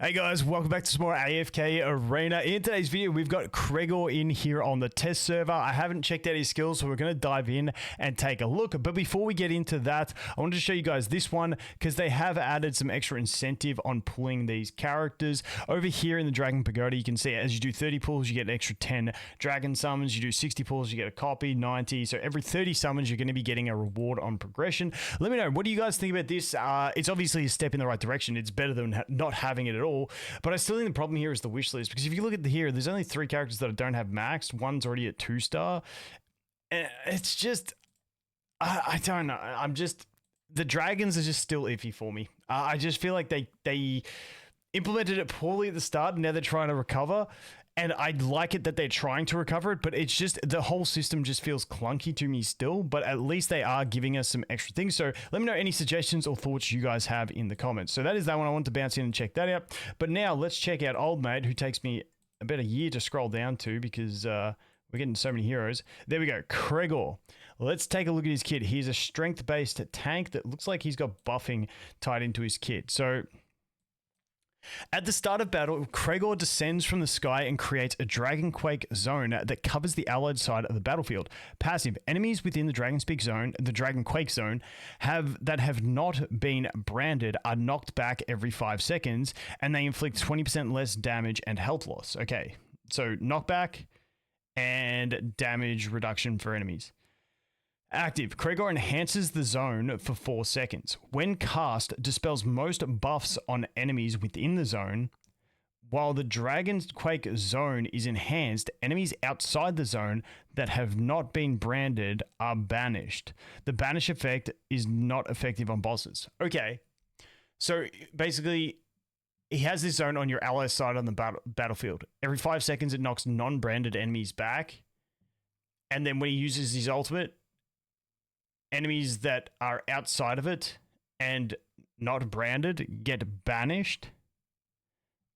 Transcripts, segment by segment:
Hey guys, welcome back to some more AFK Arena. In today's video, we've got Kregor in here on the test server. I haven't checked out his skills, so we're going to dive in and take a look. But before we get into that, I wanted to show you guys this one because they have added some extra incentive on pulling these characters. Over here in the Dragon Pagoda, you can see as you do 30 pulls, you get an extra 10 dragon summons. You do 60 pulls, you get a copy, 90. So every 30 summons, you're going to be getting a reward on progression. Let me know, what do you guys think about this? It's obviously a step in the right direction. It's better than not having it at all. But I still think the problem here is the wish list, because if you look at here, there's only 3 characters that don't have maxed. One's already at 2-star. It's just, I don't know. The dragons are just still iffy for me. I just feel like they implemented it poorly at the start, and now they're trying to recover. And I like it that they're trying to recover it, but it's just the whole system just feels clunky to me still, but at least they are giving us some extra things. So let me know any suggestions or thoughts you guys have in the comments. So that is that one. I want to bounce in and check that out. But now let's check out Old Mate, who takes me about a year to scroll down to because we're getting so many heroes. There we go, Kregor. Let's take a look at his kit. He's a strength-based tank that looks like he's got buffing tied into his kit. So at the start of battle, Kraigor descends from the sky and creates a Dragon Quake zone that covers the allied side of the battlefield. Passive: enemies within the Dragon Speak zone, the Dragon Quake zone, that have not been branded are knocked back every 5 seconds, and they inflict 20% less damage and health loss. Okay, so knockback and damage reduction for enemies. Active: Kregor enhances the zone for 4 seconds. When cast, dispels most buffs on enemies within the zone. While the Dragon Quake zone is enhanced, enemies outside the zone that have not been branded are banished. The banish effect is not effective on bosses. Okay, so basically, he has this zone on your ally side on the battlefield. Every 5 seconds, it knocks non-branded enemies back. And then when he uses his ultimate, enemies that are outside of it and not branded get banished.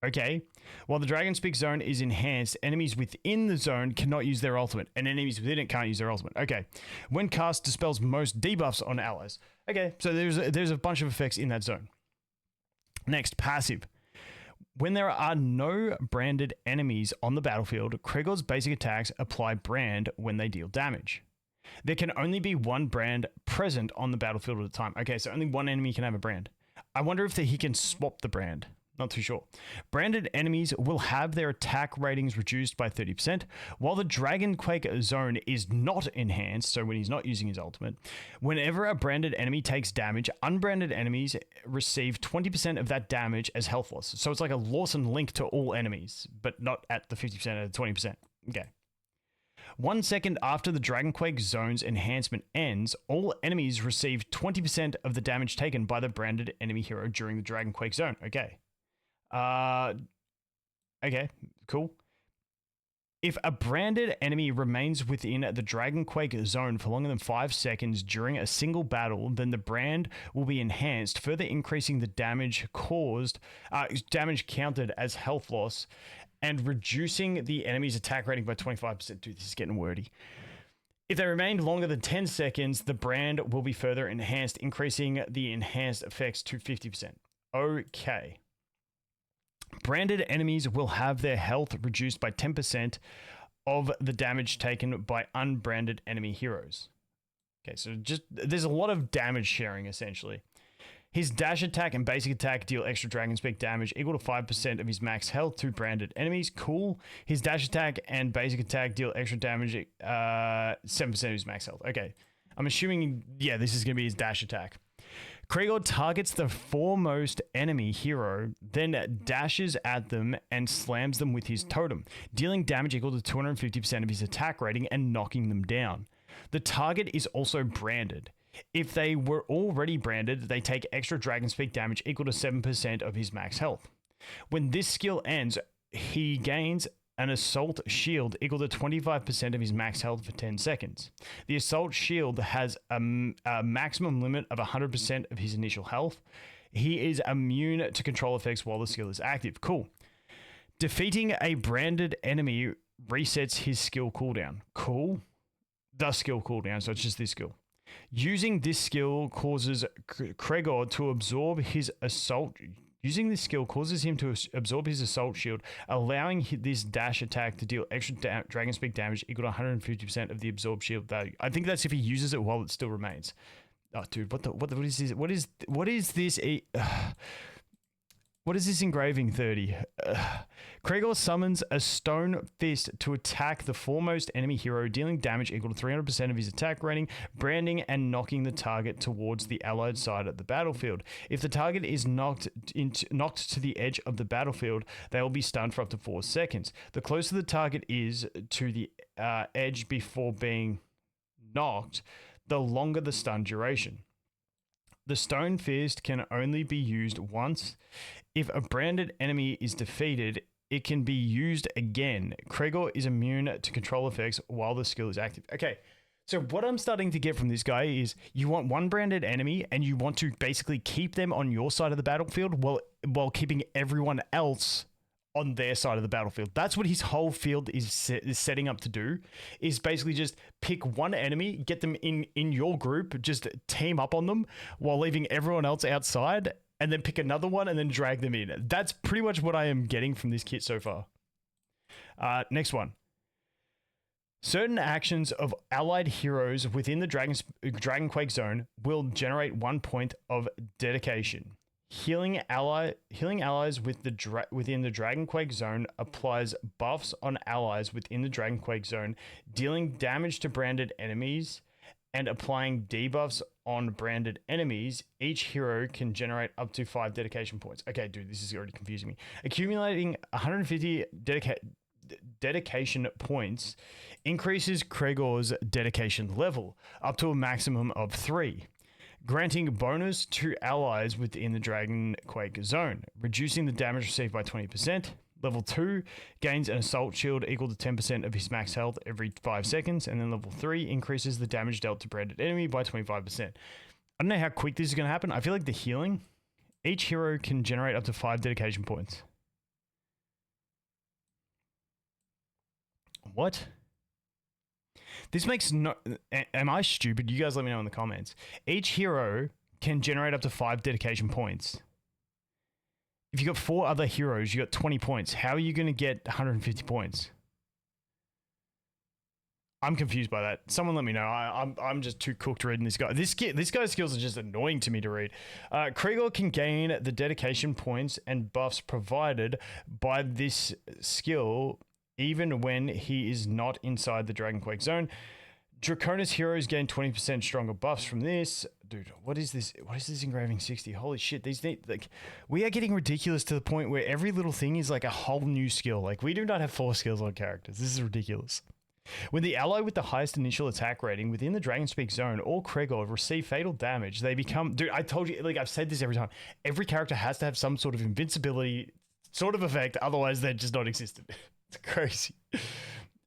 Okay. While the Dragon Speak zone is enhanced, enemies within the zone cannot use their ultimate, and enemies within it can't use their ultimate. Okay. When cast, dispels most debuffs on allies. Okay, so there's a bunch of effects in that zone. Next, passive. When there are no branded enemies on the battlefield, Kregor's basic attacks apply brand when they deal damage. There can only be one brand present on the battlefield at a time. Okay, so only one enemy can have a brand. I wonder if he can swap the brand. Not too sure. Branded enemies will have their attack ratings reduced by 30%, while the Dragon Quake zone is not enhanced, so when he's not using his ultimate. Whenever a branded enemy takes damage, unbranded enemies receive 20% of that damage as health loss. So it's like a loss and link to all enemies, but not at the 50% or the 20%. Okay. 1 second after the Dragon Quake zone's enhancement ends, all enemies receive 20% of the damage taken by the branded enemy hero during the Dragon Quake zone. Okay. Okay, cool. If a branded enemy remains within the Dragon Quake zone for longer than 5 seconds during a single battle, then the brand will be enhanced, further increasing the damage counted as health loss, and reducing the enemy's attack rating by 25%. Dude, this is getting wordy. If they remain longer than 10 seconds, the brand will be further enhanced, increasing the enhanced effects to 50%. Okay. Branded enemies will have their health reduced by 10% of the damage taken by unbranded enemy heroes. Okay, so there's a lot of damage sharing, essentially. His dash attack and basic attack deal extra Dragon Speak damage equal to 5% of his max health to branded enemies. Cool. His dash attack and basic attack deal extra damage 7% of his max health. Okay. I'm assuming, yeah, this is going to be his dash attack. Kregor targets the foremost enemy hero, then dashes at them and slams them with his totem, dealing damage equal to 250% of his attack rating and knocking them down. The target is also branded. If they were already branded, they take extra Dragon Speak damage equal to 7% of his max health. When this skill ends, he gains an assault shield equal to 25% of his max health for 10 seconds. The assault shield has a maximum limit of 100% of his initial health. He is immune to control effects while the skill is active. Cool. Defeating a branded enemy resets his skill cooldown. Cool. The skill cooldown, so it's just this skill. Using this skill causes Kregor to absorb his assault Using this skill causes him to absorb his assault shield, allowing this dash attack to deal extra dragon speed damage equal to 150% of the absorbed shield value. I think that's if he uses it while it still remains. Oh, dude, what is this? What is this? What is this engraving 30? Kregor summons a stone fist to attack the foremost enemy hero, dealing damage equal to 300% of his attack rating, branding and knocking the target towards the allied side of the battlefield. If the target is knocked to the edge of the battlefield, they will be stunned for up to 4 seconds. The closer the target is to the edge before being knocked, the longer the stun duration. The stone fist can only be used once. If a branded enemy is defeated, it can be used again. Kraigor is immune to control effects while the skill is active. Okay, so what I'm starting to get from this guy is you want one branded enemy and you want to basically keep them on your side of the battlefield while keeping everyone else on their side of the battlefield. That's what his whole field is setting up to do, is basically just pick one enemy, get them in your group, just team up on them while leaving everyone else outside, and then pick another one and then drag them in. That's pretty much what I am getting from this kit so far. Next one. Certain actions of allied heroes within the Dragon Quake zone will generate 1 point of dedication. Healing allies within the Dragon Quake zone applies buffs on allies within the Dragon Quake zone, dealing damage to branded enemies and applying debuffs on branded enemies. Each hero can generate up to 5 dedication points. Okay, dude, this is already confusing me. Accumulating 150 dedication points increases Kregor's dedication level up to a maximum of 3. Granting bonus to allies within the Dragon Quake zone, reducing the damage received by 20%. Level 2 gains an assault shield equal to 10% of his max health every 5 seconds. And then level 3 increases the damage dealt to branded enemy by 25%. I don't know how quick this is going to happen. I feel like the healing, each hero can generate up to 5 dedication points. What? This makes no... Am I stupid? You guys let me know in the comments. Each hero can generate up to 5 dedication points. If you got 4 other heroes, you got 20 points. How are you going to get 150 points? I'm confused by that. Someone let me know. I'm just too cooked reading this guy. This guy's skills are just annoying to me to read. Kregor can gain the dedication points and buffs provided by this skill even when he is not inside the Dragon Quake zone. Draconis heroes gain 20% stronger buffs from this. Dude, what is this? What is this engraving 60? Holy shit. We are getting ridiculous to the point where every little thing is like a whole new skill. Like, we do not have 4 skills on characters. This is ridiculous. When the ally with the highest initial attack rating within the Dragonspeak zone or Kregor receive fatal damage, they become... Dude, I told you, like, I've said this every time. Every character has to have some sort of invincibility sort of effect, otherwise they're just not existent. It's crazy.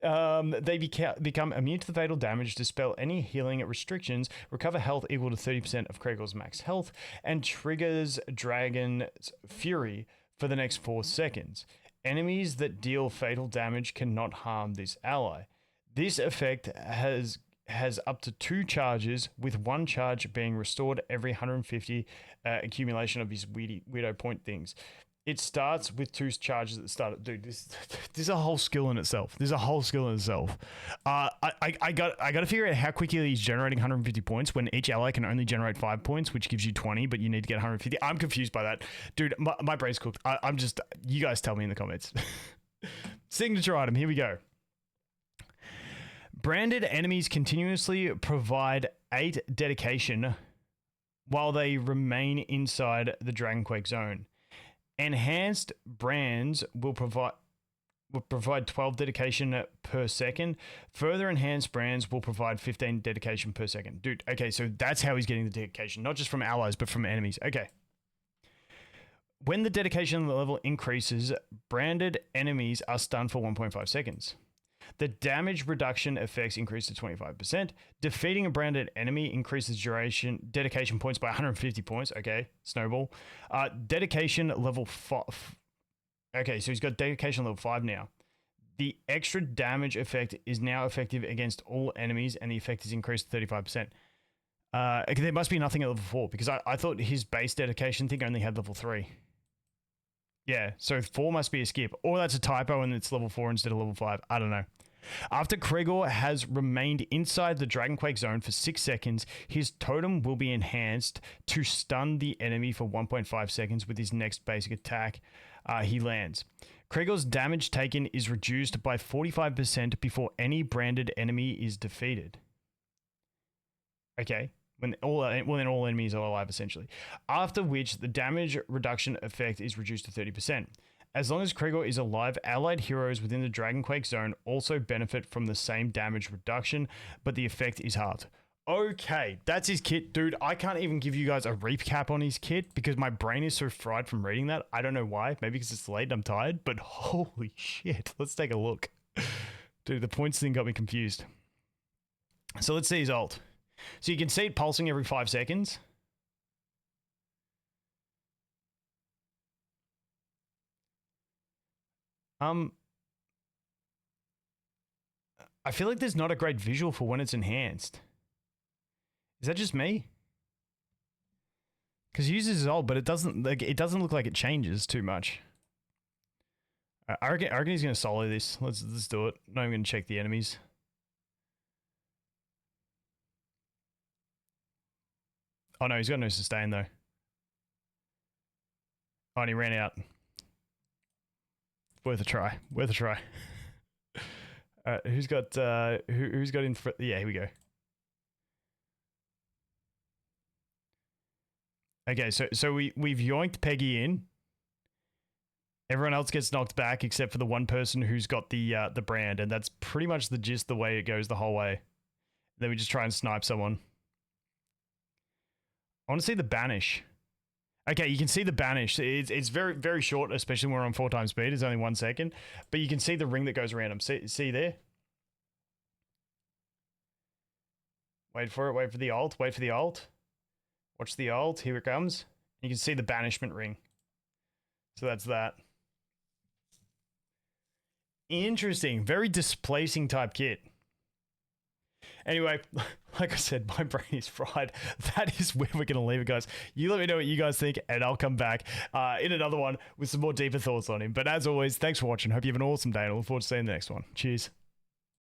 They become immune to the fatal damage, dispel any healing restrictions, recover health equal to 30% of Kregor's max health, and triggers Dragon's Fury for the next 4 seconds. Enemies that deal fatal damage cannot harm this ally. This effect has up to 2 charges, with 1 charge being restored every 150 accumulation of his weirdo point things. It starts with 2 charges at the start. Dude, this is a whole skill in itself. There's a whole skill in itself. I got to figure out how quickly he's generating 150 points when each ally can only generate 5 points, which gives you 20, but you need to get 150. I'm confused by that. Dude, my brain's cooked. I'm just... You guys tell me in the comments. Signature item. Here we go. Branded enemies continuously provide 8 dedication while they remain inside the Dragon Quake zone. Enhanced brands will provide 12 dedication per second. Further enhanced brands will provide 15 dedication per second. Dude, okay, so that's how he's getting the dedication, not just from allies, but from enemies. Okay. When the dedication level increases, branded enemies are stunned for 1.5 seconds. The damage reduction effects increase to 25%. Defeating a branded enemy increases dedication points by 150 points. Okay, snowball. Dedication level 5. Okay, so he's got dedication level 5 now. The extra damage effect is now effective against all enemies, and the effect is increased to 35%. There must be nothing at level 4, because I thought his base dedication thing only had level 3. Yeah, so 4 must be a skip. Or that's a typo and it's level 4 instead of level 5. I don't know. After Kregor has remained inside the Dragonquake zone for 6 seconds, his totem will be enhanced to stun the enemy for 1.5 seconds with his next basic attack he lands. Kregor's damage taken is reduced by 45% before any branded enemy is defeated. Okay. Then all enemies are alive, essentially. After which, the damage reduction effect is reduced to 30%. As long as Kraigor is alive, allied heroes within the Dragonquake zone also benefit from the same damage reduction, but the effect is halved. Okay, that's his kit. Dude, I can't even give you guys a recap on his kit because my brain is so fried from reading that. I don't know why. Maybe because it's late and I'm tired, but holy shit. Let's take a look. Dude, the points thing got me confused. So let's see his ult. So you can see it pulsing every 5 seconds. I feel like there's not a great visual for when it's enhanced. Is that just me? Because he uses his ult, but it doesn't look like it changes too much. I reckon he's gonna solo this. Let's do it. Not even gonna check the enemies. Oh no, he's got no sustain though. Oh, and he ran out. Worth a try. Worth a try. Who's got in front? Yeah, here we go. Okay, so we've yoinked Peggy in. Everyone else gets knocked back except for the one person who's got the brand, and that's pretty much the gist, the way it goes the whole way. Then we just try and snipe someone. I want to see the banish. Okay, you can see the banish. It's very, very short, especially when we're on 4 times speed. It's only 1 second. But you can see the ring that goes around him. See there? Wait for it. Wait for the ult. Wait for the ult. Watch the ult. Here it comes. You can see the banishment ring. So that's that. Interesting. Very displacing type kit. Anyway, like I said, my brain is fried. That is where we're going to leave it, guys. You let me know what you guys think, and I'll come back in another one with some more deeper thoughts on him. But as always, thanks for watching. Hope you have an awesome day, and I look forward to seeing the next one. Cheers.